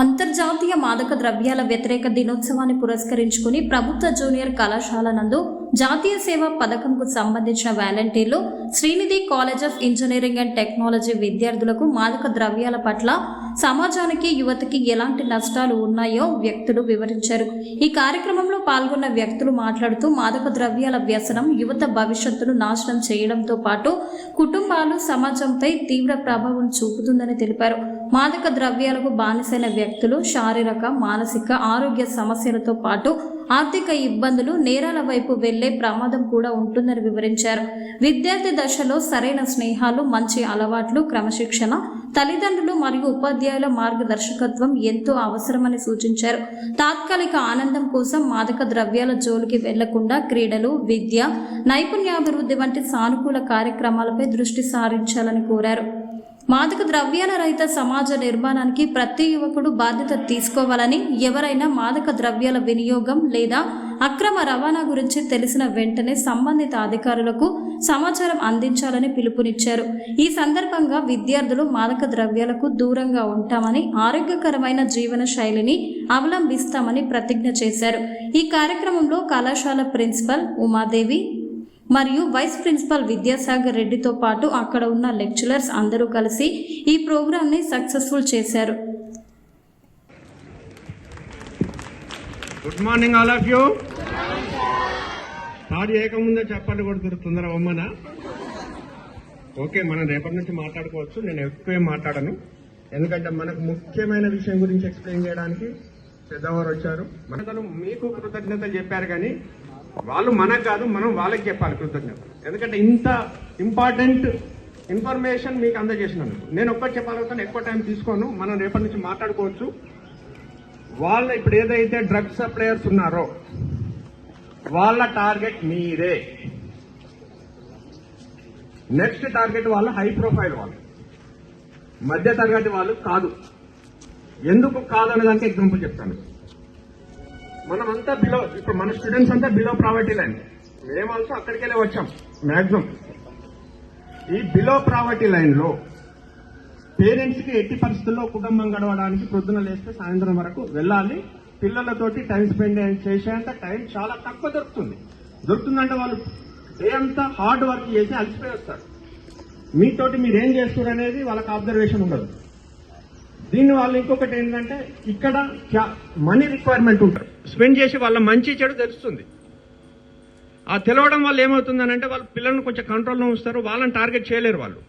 అంతర్జాతీయ మాదక ద్రవ్యాల వ్యతిరేక దినోత్సవాన్ని పురస్కరించుకుని ప్రభుత్వ జూనియర్ కళాశాల నందు జాతీయ సేవా పథకంకు సంబంధించిన వాలంటీర్లు Srinidhi college of engineering and technology విద్యార్థులకు మాదక ద్రవ్యాల పట్ల సమాజానికి యువతకి ఎలాంటి నష్టాలు ఉన్నాయో వ్యక్తులు వివరించారు. ఈ కార్యక్రమంలో పాల్గొన్న వ్యక్తులు మాట్లాడుతూ మాదక ద్రవ్యాల వ్యసనం యువత భవిష్యత్తును నాశనం చేయడంతో పాటు కుటుంబాలు సమాజంపై తీవ్ర ప్రభావం చూపుతుందని తెలిపారు. మాదక ద్రవ్యాలకు బానిసైన వ్యక్తులు శారీరక మానసిక ఆరోగ్య సమస్యలతో పాటు ఆర్థిక ఇబ్బందులు నేరాల వైపు వెళ్లే ప్రమాదం కూడా ఉంటుందని వివరించారు. విద్యార్థి దశలో సరైన స్నేహాలు మంచి అలవాట్లు క్రమశిక్షణ తల్లిదండ్రులు మరియు ఉపాధ్యాయుల మార్గదర్శకత్వం ఎంతో అవసరమని సూచించారు. తాత్కాలిక ఆనందం కోసం మాదక ద్రవ్యాల జోలికి వెళ్లకుండా క్రీడలు విద్య నైపుణ్యాభివృద్ధి వంటి సానుకూల కార్యక్రమాలపై దృష్టి సారించాలని కోరారు. మాదక ద్రవ్యాల రహిత సమాజ నిర్మాణానికి ప్రతి యువకుడు బాధ్యత తీసుకోవాలని, ఎవరైనా మాదక ద్రవ్యాల వినియోగం లేదా అక్రమ రవాణా గురించి తెలిసిన వెంటనే సంబంధిత అధికారులకు సమాచారం అందించాలని పిలుపునిచ్చారు. ఈ సందర్భంగా విద్యార్థులు మాదక ద్రవ్యాలకు దూరంగా ఉంటామని, ఆరోగ్యకరమైన జీవన శైలిని అవలంబిస్తామని ప్రతిజ్ఞ చేశారు. ఈ కార్యక్రమంలో కళాశాల ప్రిన్సిపల్ ఉమాదేవి మరియు వైస్ ప్రిన్సిపల్ విద్యాసాగర్ రెడ్డితో పాటు అక్కడ ఉన్న లెక్చరర్స్ అందరూ కలిసి ఈ ప్రోగ్రామ్ని సక్సెస్ఫుల్ చేశారు. Good morning all of you. Sorry ఏకముందే చెప్పండి కొడుతున్నారు తొందర అమ్మనా. ఓకే, మనం రేపటి నుంచి మాట్లాడుకోవచ్చు. నేను ఎక్కువ మాట్లాడను, ఎందుకంటే మనకు ముఖ్యమైన విషయం గురించి ఎక్స్ప్లెయిన్ చేయడానికి పెద్దవారు వచ్చారు. మనకు మీకు కృతజ్ఞతలు చెప్పారు, కానీ వాళ్ళు మనకు కాదు, మనం వాళ్ళకి చెప్పాలి కృతజ్ఞత. ఎందుకంటే ఇంత ఇంపార్టెంట్ ఇన్ఫర్మేషన్ మీకు అందజేసినందుకు. నేను ఒక్కటి చెప్పాలవుతాను, ఎక్కువ టైం తీసుకోను, మనం రేపటి నుంచి మాట్లాడుకోవచ్చు. వాళ్ళ ఇప్పుడు ఏదైతే డ్రగ్స్ సప్లయర్స్ ఉన్నారో వాళ్ళ టార్గెట్ మీరే. నెక్స్ట్ టార్గెట్ వాళ్ళు హై ప్రొఫైల్ వాళ్ళు, మధ్య తరగతి వాళ్ళు కాదు. ఎందుకు కాదు అనే దానికి ఎగ్జాంపుల్ చెప్తాను. మనమంతా బిలో, ఇప్పుడు మన స్టూడెంట్స్ అంతా బిలో ప్రావర్టీ లైన్, మేము ఆల్సో అక్కడికి వెళ్ళి వచ్చాం మ్యాక్సిమం. ఈ బిలో ప్రావర్టీ లైన్ లో పేరెంట్స్ కి ఎట్టి పరిస్థితుల్లో కుటుంబం గడవడానికి ప్రొద్దున లేస్తే సాయంత్రం వరకు వెళ్ళాలి. పిల్లలతోటి టైం స్పెండ్ చేసేంత టైం చాలా తక్కువ దొరుకుతుందంటే వాళ్ళు డే అంతా హార్డ్ వర్క్ చేసి అలసిపోయి వస్తారు. మీతోటి మీరేం చేస్తారు అనేది వాళ్ళకి అబ్జర్వేషన్ ఉండదు. దీన్ని వాళ్ళు ఇంకొకటి ఏంటంటే ఇక్కడ మనీ రిక్వైర్మెంట్ ఉంటారు, స్పెండ్ చేసి వాళ్ళ మంచి చెడు తెలుస్తుంది. ఆ తెలవడం వల్ల ఏమవుతుందనంటే వాళ్ళ పిల్లలను కొంచెం కంట్రోల్లో ఉంచుతారు, వాళ్ళని టార్గెట్ చేయలేరు. వాళ్ళు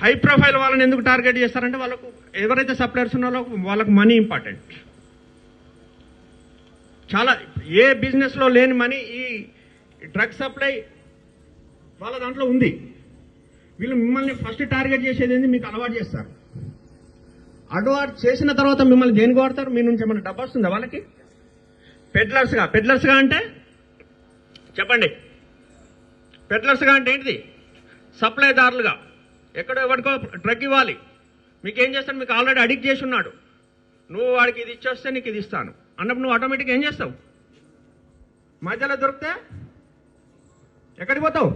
హై ప్రొఫైల్ వాళ్ళని ఎందుకు టార్గెట్ చేస్తారంటే వాళ్ళకు ఎవరైతే సప్లయర్స్ ఉన్నారో వాళ్ళకు మనీ ఇంపార్టెంట్. చాలా ఏ బిజినెస్ లో లేని మనీ ఈ డ్రగ్ సప్లై వాళ్ళ దాంట్లో ఉంది. వీళ్ళు మిమ్మల్ని ఫస్ట్ టార్గెట్ చేసేది ఏంది, మీకు అలవాటు చేస్తారు. అడ్వాట్ చేసిన తర్వాత మిమ్మల్ని దేనికి వాడతారు, మీ నుంచి ఏమైనా డబ్బు వస్తుందా వాళ్ళకి? పెడ్లర్స్గా అంటే చెప్పండి, పెడ్లర్స్గా అంటే ఏంటిది? సప్లైదారులుగా ఎక్కడో ఎవరికో డ్రగ్ ఇవ్వాలి, మీకేం చేస్తాడు, మీకు ఆల్రెడీ అడిక్ట్ చేసి ఉన్నాడు, నువ్వు వాడికి ఇది ఇచ్చేస్తే నీకు ఇది ఇస్తాను అన్నప్పుడు నువ్వు ఆటోమేటిక్గా ఏం చేస్తావు? మధ్యలో దొరికితే ఎక్కడికి పోతావు?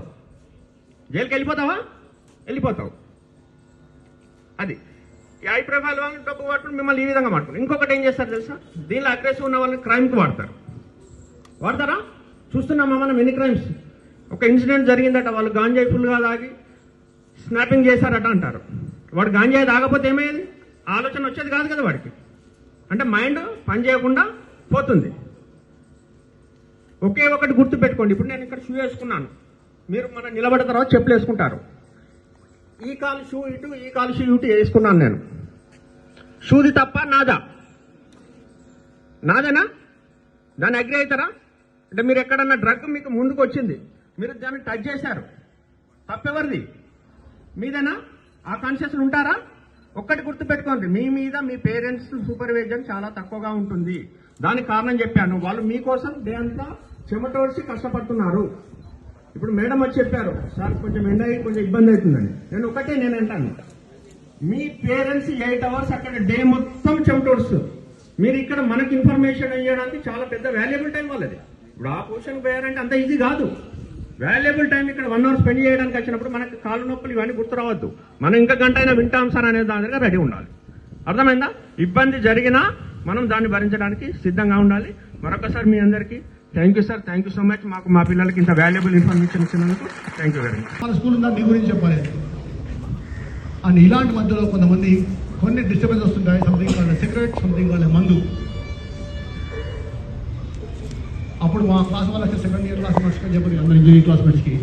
జైలుకి వెళ్ళిపోతావా? వెళ్ళిపోతావు. అది హై ప్రొఫైల్ వాళ్ళని డబ్బు పట్టుకుని మిమ్మల్ని ఈ విధంగా మాట్లాడు. ఇంకొకటి ఏం చేస్తారు తెలుసా, దీనిలో అగ్రెసివ్ ఉన్న వాళ్ళని క్రైమ్కి వాడతారా? చూస్తున్నామా మనం ఎన్ని క్రైమ్స్. ఒక ఇన్సిడెంట్ జరిగిందట, వాళ్ళు గాంజాయి ఫుల్గా తాగి స్నాపింగ్ చేశారట అంటారు. వాడు గాంజాయి తాగకపోతే ఏమయ్యేది? ఆలోచన వచ్చేది కాదు కదా వాడికి. అంటే మైండ్ పని చేయకుండా పోతుంది. ఒకే ఒకటి గుర్తు పెట్టుకోండి. ఇప్పుడు నేను ఇక్కడ షూ వేసుకున్నాను, మీరు మన నిలబడిన తర్వాత చెప్పులు వేసుకుంటారు. ఈ కాలు షూ ఇటు, ఈ కాలు షూ ఇటు వేసుకున్నాను నేను. షూది తప్ప నాదేనా? దాన్ని అగ్రి అవుతారా? అంటే మీరు ఎక్కడన్నా డ్రగ్ మీకు ముందుకు వచ్చింది, మీరు దాన్ని టచ్ చేశారు, తప్పెవరిది? మీదేనా? ఆ కాన్షియస్ ఉంటారా? ఒక్కటి గుర్తు పెట్టుకోండి, మీ మీద మీ పేరెంట్స్ సూపర్విజన్ చాలా తక్కువగా ఉంటుంది. దానికి కారణం చెప్పాను, వాళ్ళు మీకోసం డే అంతా చెమటోడ్చి కష్టపడుతున్నారు. ఇప్పుడు మేడం వచ్చి చెప్పారు, సార్ కొంచెం ఎండ కొంచెం ఇబ్బంది అవుతుందని. నేను అంటాను, మీ పేరెంట్స్ 8 hours అక్కడ డే మొత్తం చెమటోడ్స్, మీరు ఇక్కడ మనకి ఇన్ఫర్మేషన్ ఇవ్వడానికి చాలా పెద్ద వాల్యుబుల్ టైం వాళ్ళది. ఇప్పుడు ఆ పొజిషన్ పోయారంటే అంత ఈజీ కాదు. వాల్యుబుల్ టైం ఇక్కడ 1 hour స్పెండ్ చేయడానికి వచ్చినప్పుడు మనకి కాళ్ళు నొప్పులు ఇవన్నీ గుర్తు రావద్దు. మనం ఇంకా గంట అయినా వింటాం సార్ అనే దాని దగ్గర రెడీ ఉండాలి. అర్థమైందా? ఇబ్బంది జరిగినా మనం దాన్ని భరించడానికి సిద్ధంగా ఉండాలి. మరొకసారి మీ అందరికీ thank you sir, thank you so much. మాకు మా పిల్లలకి ఇంత వాల్యుబుల్ ఇన్ఫర్మేషన్ ఇచ్చినందుకు థ్యాంక్ యూ వెరీ మచ్. మన స్కూల్ ఉందా నీ గురించి చెప్పాలి అని. ఇలాంటి మధ్యలో కొంతమంది కొన్ని డిస్టర్బెన్స్ వస్తుంటాయి. సంథింగ్ కాలే సిగరెట్, సంథింగ్ కాలే మందు. అప్పుడు మా క్లాస్ వాళ్ళకి సెకండ్ ఇయర్ క్లాస్ మేట్స్కి చెప్పి అందరు ఇంజనీరింగ్ క్లాస్మేట్స్కి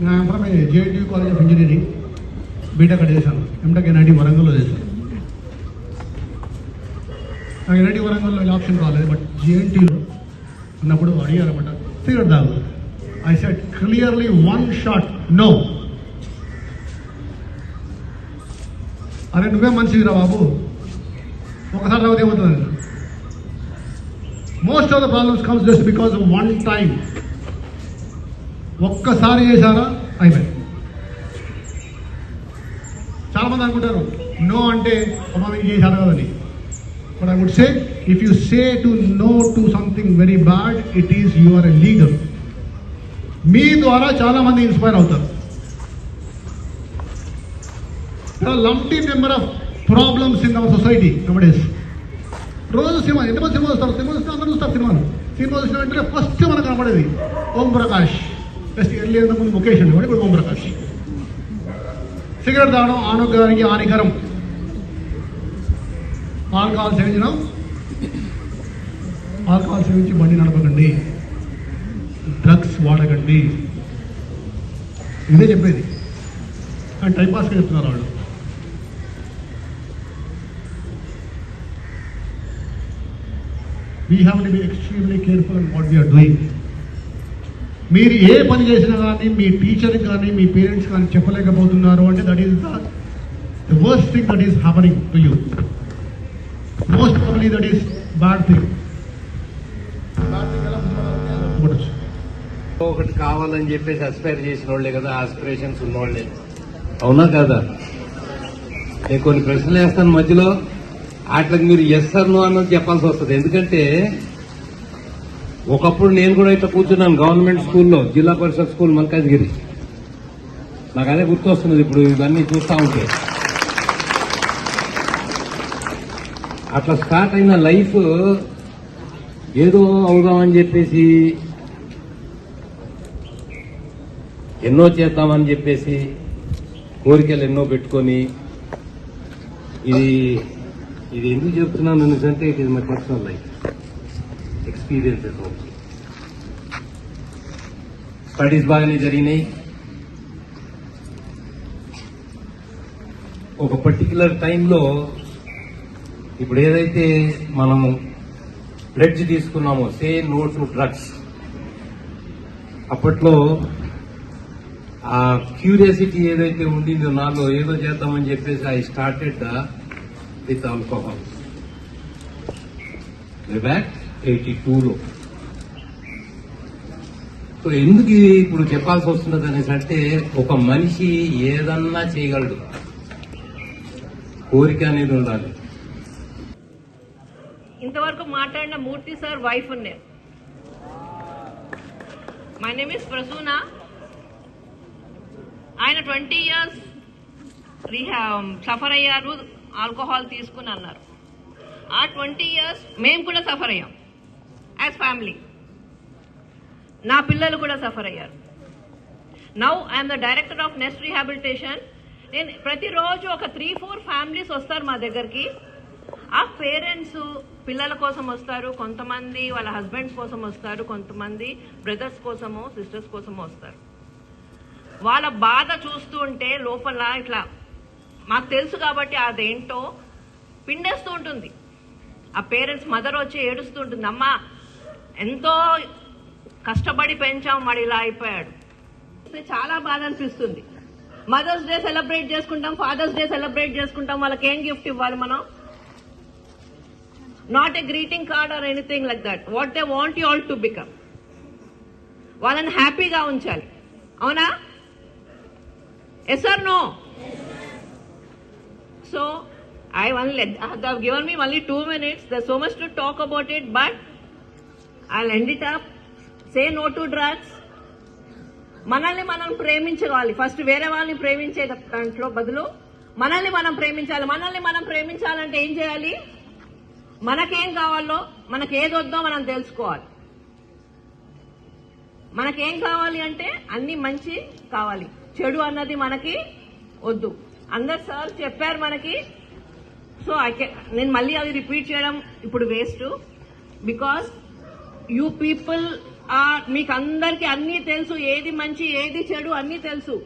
నేను from JNT college of engineering BTech అక్కడ చేశాను. ఎంటెక్ ఎన్ఐటి వరంగల్లో చేశాను. నాకు ఎన్ఐటి వరంగల్లో ఆప్షన్ కాలేదు, బట్ జేఎన్టీలో అన్నప్పుడు అడిగారన్నమాట సిగరెట్ తాగు. I said clearly one shot no. అరే నువ్వే మనిషిరా బాబు, ఒకసారి తాగితే ఏమవుతుంది? Most of the problems comes just because of one time. ఒక్కసారి చేశారా అయిపోయింది. చాలా మంది అనుకుంటారు నో అంటే అమ్మ మీకు చేశారు కదని. But I would say if you say to no to something very bad, it is you are a leader. మీ ద్వారా చాలా మంది ఇన్స్పైర్ అవుతారు. lumpy number of problems in our society nowadays. రోజు సినిమా ఎంతమంది సినిమా చూస్తారు? సినిమా చూస్తే అందరూ చూస్తారు సినిమాలు. సినిమా చూసిన వెంటనే ఫస్ట్ మనకు కనపడేది ఓం ప్రకాష్. జస్ట్ ఎర్లీ ముందు ముఖేష్ అండి, ఇప్పుడు ఓం ప్రకాష్. సిగరెట్ తాగడం ఆరోగ్యానికి హానికరం. ఆల్కహాల్ సేవించి బండి నడపకండి, డ్రగ్స్ వాడకండి. ఇదే చెప్పేది, కానీ టైంపాస్గా చెప్తున్నారు వాళ్ళు. We have to be extremely careful in what we are doing. మీరు ఏ పని చేసినా కానీ మీ టీచర్కి కానీ మీ పేరెంట్స్ కానీ చెప్పలేకపోతున్నారు అంటే that is the worst thing that is happening to you. Most probably that is bad thing. ఒకటి కావాలని చెప్పేసి అస్పైర్ చేసిన వాళ్ళే కదా, ఆస్పిరేషన్స్ ఉన్నవాళ్లే. అవునా కదా? నేను కొన్ని ప్రశ్నలు వేస్తాను మధ్యలో, వాటికి మీరు ఎస్ ఆర్ నో అన్నది చెప్పాల్సి వస్తుంది. ఎందుకంటే ఒకప్పుడు నేను కూడా ఇట్లా కూర్చున్నాను గవర్నమెంట్ స్కూల్లో, జిల్లా పరిషత్ స్కూల్ మల్కాజ్గిరి. నాకు అదే గుర్తొస్తున్నది ఇప్పుడు ఇవన్నీ చూస్తా ఉంటే. అట్లా స్టార్ట్ అయిన లైఫ్ ఏదో అవుదామని చెప్పేసి, ఎన్నో చేద్దామని చెప్పేసి కోరికలు ఎన్నో పెట్టుకొని, ఇది ఎందుకు చెప్తున్నాను అంటే it is my personal life experiences. Studies బాగానే జరిగినాయి. ఒక పర్టికులర్ టైంలో ఇప్పుడు ఏదైతే మనము ప్లెడ్జ్ తీసుకున్నామో, సే నో టు డ్రగ్స్, అప్పట్లో ఆ క్యూరియాసిటీ ఏదైతే ఉండిందో నాలో, ఏదో చేద్దామని చెప్పేసి I started with alcohol back 82లో. సో ఎందుకు ఇప్పుడు చెప్పాల్సి వస్తున్నది అనేసి అంటే, ఒక మనిషి ఏదన్నా చేయగలడు, కోరిక అనేది ఉండాలి. ఇంతవరకు మాట్లాడిన మూర్తి సార్ వైఫ్ ఉన్నారు. My name is Prasuna. ఆయన 20 years సఫర్ అయ్యారు, ఆల్కహాల్ తీసుకుని అన్నారు. ఆ 20 years మేము కూడా సఫర్ అయ్యాం యాజ్ ఫ్యామిలీ. నా పిల్లలు కూడా సఫర్ అయ్యారు. Now I'm the director of Nest rehabilitation. నేను ప్రతిరోజు ఒక 3-4 ఫ్యామిలీస్ వస్తారు మా దగ్గరికి. ఆ పేరెంట్స్ పిల్లల కోసం వస్తారు, కొంతమంది వాళ్ళ హస్బెండ్స్ కోసం వస్తారు, కొంతమంది బ్రదర్స్ కోసమో సిస్టర్స్ కోసమో వస్తారు. వాళ్ళ బాధ చూస్తూ ఉంటే లోపల ఇట్లా మాకు తెలుసు కాబట్టి అదేంటో పిండేస్తూ ఉంటుంది. ఆ పేరెంట్స్ మదర్ వచ్చి ఏడుస్తూ ఉంటుంది, అమ్మా ఎంతో కష్టపడి పెంచాం, వాడు ఇలా అయిపోయాడు. చాలా బాధ అనిపిస్తుంది. మదర్స్ డే సెలబ్రేట్ చేసుకుంటాం, ఫాదర్స్ డే సెలబ్రేట్ చేసుకుంటాం, వాళ్ళకి ఏం గిఫ్ట్ ఇవ్వాలి మనం? Not a greeting card or anything like that. What they want you all to become. వాళ్ళని హ్యాపీగా ఉంచాలి. అవునా? Yes or no? So, I have given me only 2 minutes. There's so much to talk about it, but I'll end it up. Say no to drugs. మనల్ని మనం ప్రేమించుకోవాలి. First వేరే వాళ్ళని ప్రేమించే దాంట్లో బదులు మనల్ని మనం ప్రేమించాలి. మనల్ని మనం ప్రేమించాలంటే ఏం చేయాలి? మనకేం కావాలో, మనకేది వద్దో మనం తెలుసుకోవాలి. మనకేం కావాలి అంటే అన్ని మంచి కావాలి, చెడు అన్నది మనకి వద్దు. అందరు సార్ చెప్పారు మనకి. సో నేను మళ్ళీ అది రిపీట్ చేయడం ఇప్పుడు waste. Because you people are, మీకు అందరికి అన్ని తెలుసు, ఏది మంచి ఏది చెడు అన్ని తెలుసు.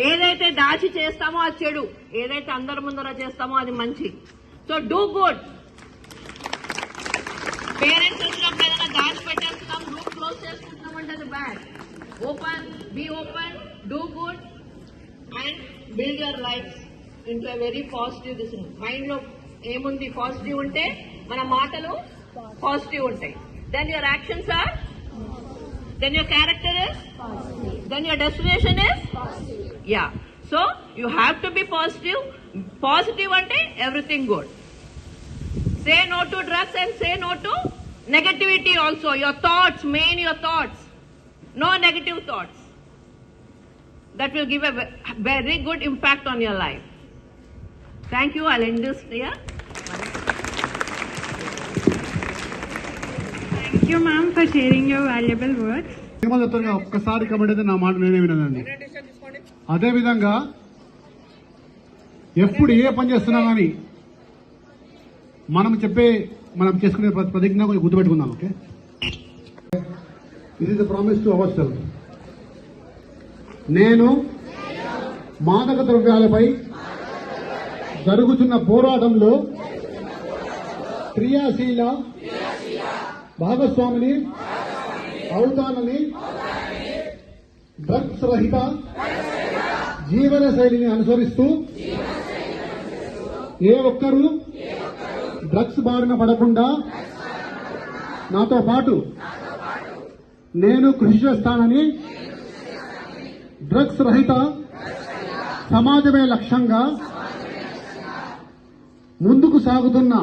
ఏదైతే దాచి చేస్తామో అది చెడు, ఏదైతే అందరి ముందర చేస్తామో అది మంచి. So do good. పేరెంట్స్ వచ్చినప్పుడు ఏదైనా దాచి పెట్టేస్తున్నాం, రూమ్ క్లోజ్ చేసుకుంటున్నాం అంటే అది bad. Open, be open, do good and build your life into a very positive decision. Mind లో ఏముంది? పాజిటివ్ ఉంటే మన మాటలు పాజిటివ్ ఉంటాయి. Then your actions are, then your character is, then your destination is. Yeah, so you have to be positive. Positive అంటే everything good. Say no to drugs and say no to negativity also. Your thoughts, main your thoughts. No negative thoughts. That will give a very good impact on your life. Thank you. I'll end this here. Thank you, ma'am, for sharing your valuable words. చెప్తారుగా ఒక్కసారి committee అయితే నా మాట నేనే వినదండి. అదేవిధంగా ఎప్పుడు ఏ పని చేస్తున్నా కానీ మనం చేసుకునే ప్రతిజ్ఞ కొంచెం గుర్తుపెట్టుకుందాం. ఓకే, ఇది the promise to our self. నేను మాదక ద్రవ్యాలపై జరుగుతున్న పోరాటంలో క్రియాశీల భాగస్వామిని అవుతానని, డ్రగ్స్ రహిత జీవన శైలిని అనుసరిస్తూ ఏ ఒక్కరూ డ్రగ్స్ బారిన పడకుండా నాతో పాటు నేను కృషి చేస్తానని, డ్రగ్స్ రహిత సమాజమే లక్ష్యంగా ముందుకు సాగుతున్న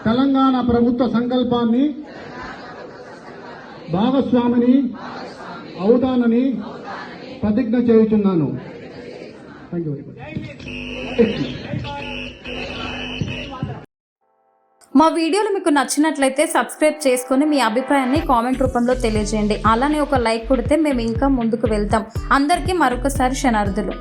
తెలంగాణ ప్రభుత్వ సంకల్పాన్ని భాగస్వామిని అవుతానని ప్రతిజ్ఞ చేయుచున్నాను. Thank you very much. మా వీడియోలు మీకు నచ్చినట్లయితే సబ్స్క్రైబ్ చేసుకొని మీ అభిప్రాయాన్ని కామెంట్ రూపంలో తెలియజేయండి. అలానే ఒక లైక్ కొడితే మేము ఇంకా ముందుకు వెళ్తాం. అందరికీ మరొకసారి శనార్థులు.